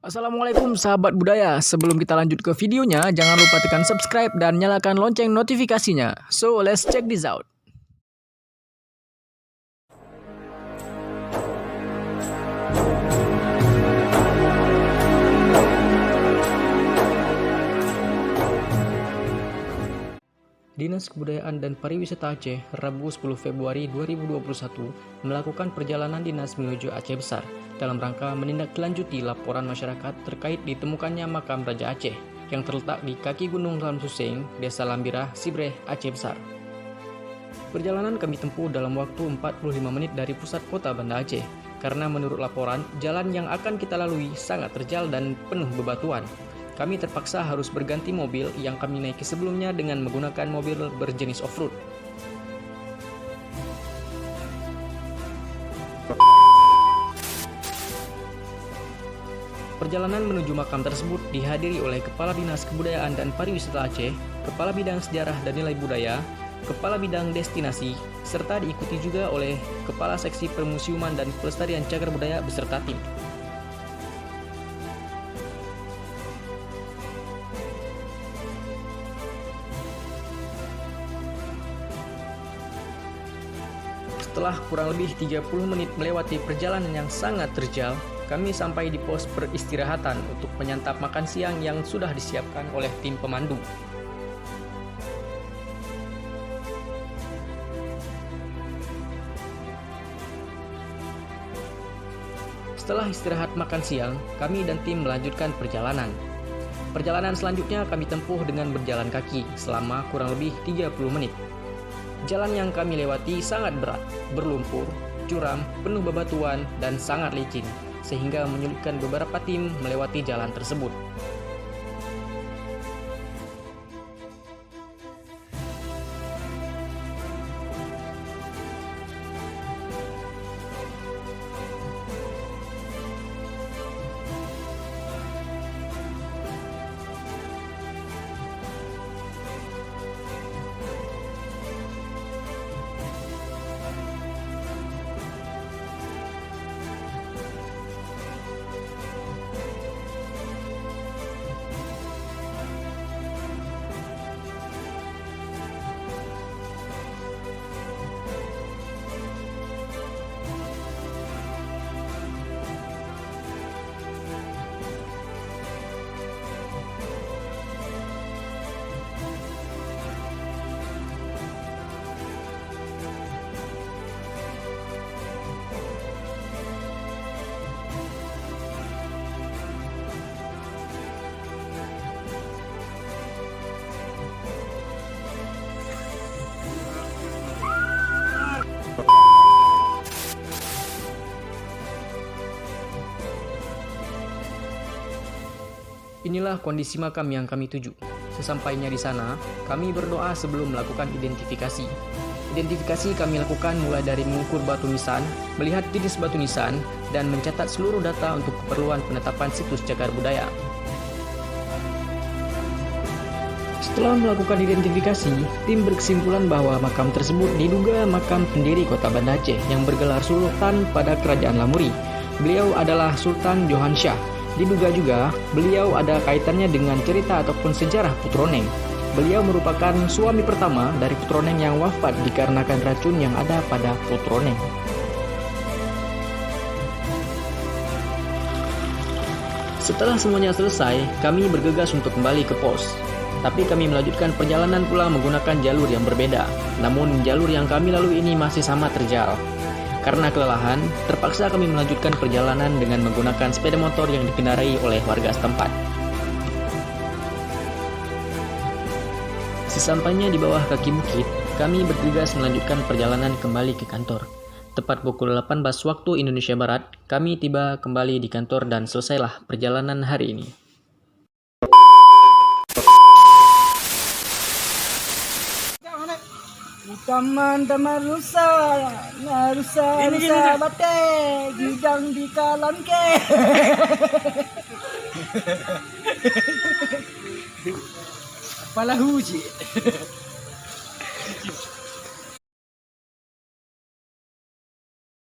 Assalamualaikum sahabat budaya. Sebelum kita lanjut ke videonya, jangan lupa tekan subscribe dan nyalakan lonceng notifikasinya. So, let's check this out. Dinas Kebudayaan dan Pariwisata Aceh, Rabu 10 Februari 2021, melakukan perjalanan dinas menuju Aceh Besar dalam rangka menindaklanjuti laporan masyarakat terkait ditemukannya makam Raja Aceh yang terletak di kaki Gunung Lamsuseng, Desa Lambirah, Sibreh, Aceh Besar. Perjalanan kami tempuh dalam waktu 45 menit dari pusat kota Banda Aceh, karena menurut laporan, jalan yang akan kita lalui sangat terjal dan penuh bebatuan. Kami terpaksa harus berganti mobil yang kami naiki sebelumnya dengan menggunakan mobil berjenis off-road. Perjalanan menuju makam tersebut dihadiri oleh Kepala Dinas Kebudayaan dan Pariwisata Aceh, Kepala Bidang Sejarah dan Nilai Budaya, Kepala Bidang Destinasi, serta diikuti juga oleh Kepala Seksi Permusiuman dan Pelestarian Cagar Budaya beserta tim. Setelah kurang lebih 30 menit melewati perjalanan yang sangat terjal, kami sampai di pos peristirahatan untuk menyantap makan siang yang sudah disiapkan oleh tim pemandu. Setelah istirahat makan siang, kami dan tim melanjutkan perjalanan. Perjalanan selanjutnya kami tempuh dengan berjalan kaki selama kurang lebih 30 menit. Jalan yang kami lewati sangat berat, berlumpur, curam, penuh bebatuan, dan sangat licin, sehingga menyulitkan beberapa tim melewati jalan tersebut. Inilah kondisi makam yang kami tuju. Sesampainya di sana, kami berdoa sebelum melakukan identifikasi. Identifikasi kami lakukan mulai dari mengukur batu nisan, melihat jenis batu nisan, dan mencatat seluruh data untuk keperluan penetapan situs cagar budaya. Setelah melakukan identifikasi, tim berkesimpulan bahwa makam tersebut diduga makam pendiri kota Banda Aceh yang bergelar Sultan pada Kerajaan Lamuri. Beliau adalah Sultan Johan Shah. Diduga juga beliau ada kaitannya dengan cerita ataupun sejarah Putroneng. Beliau merupakan suami pertama dari Putroneng yang wafat dikarenakan racun yang ada pada Putroneng. Setelah semuanya selesai, kami bergegas untuk kembali ke pos. Tapi kami melanjutkan perjalanan pula menggunakan jalur yang berbeda. Namun jalur yang kami lalui ini masih sama terjal. Karena kelelahan, terpaksa kami melanjutkan perjalanan dengan menggunakan sepeda motor yang dikendarai oleh warga setempat. Sesampainya di bawah kaki bukit, kami bergegas melanjutkan perjalanan kembali ke kantor. Tepat pukul 18 waktu Indonesia Barat, kami tiba kembali di kantor dan selesailah perjalanan hari ini. Teman-teman rusa bate gidang di kalam ke. Kepala huji.